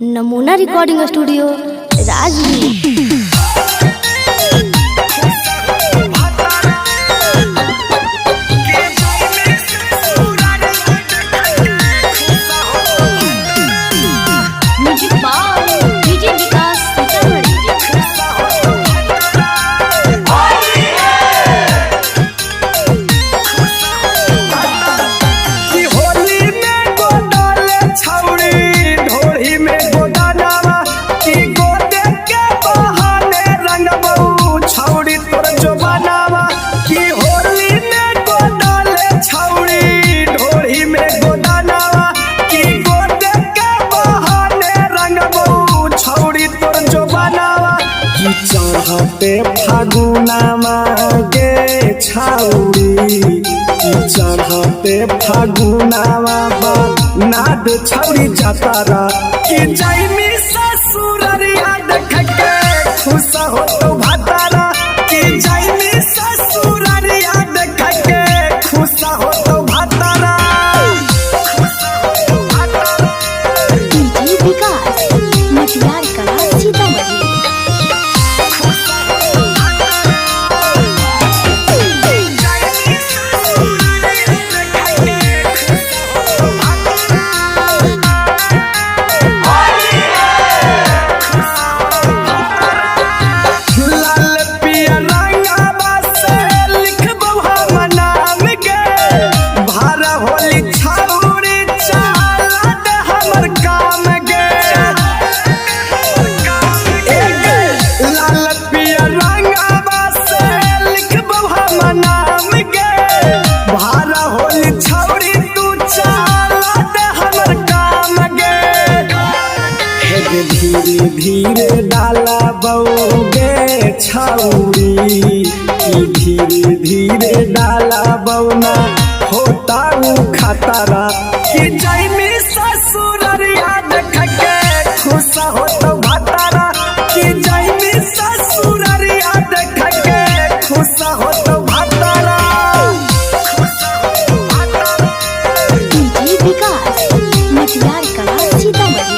नमूना recording studio Rajgir. चढ़ते फागुनामा गे छौरी, चढ़ते फागुनामा नाद छौरी जतारा कि जाइमी ससुररिया देख के खुश हो तो भतारा कि जाइमी ससुररिया देख के खुश हो तो भतारा। डीजे विकास मटियार कला सीतामढ़ी। धीरे धीरे डाला बौगे छौरी, धीरे धीरे डाला बौना होता खतरा कि जाइमी ससुररिया देख के खुश हो तो भतारा कि जाइमी ससुररिया देख के खुश हो तो भतारा। डीजे विकास मटियार कला सीतामढ़ी।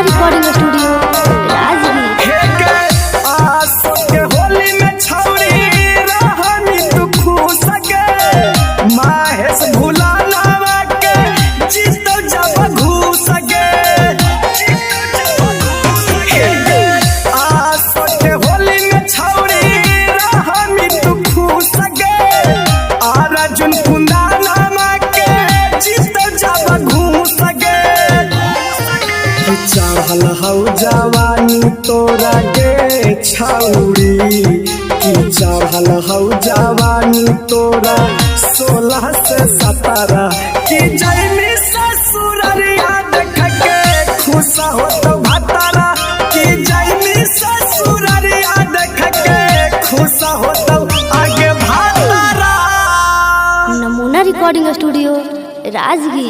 Recording studio Rajgir. आसो के होली में छौरी रहनी तू खुश गे, माहेश भुलाना के जीत जब घुस गे। आसो के होली में छौरी रहनी तू खुश गे, अर्जुन कुंदाना के जीत जब घुस गे। चढ़ल हौ जवानी तोरा गे छौरी, चढ़ल हौ जवानी तोरा 16 से 17 कि जाइमी ससुररिया देख के खुश हो तो भतारा कि जाइमी ससुररिया देख के खुश हो तो आगे भतारा। नमूना रिकॉर्डिंग स्टूडियो राजगीर।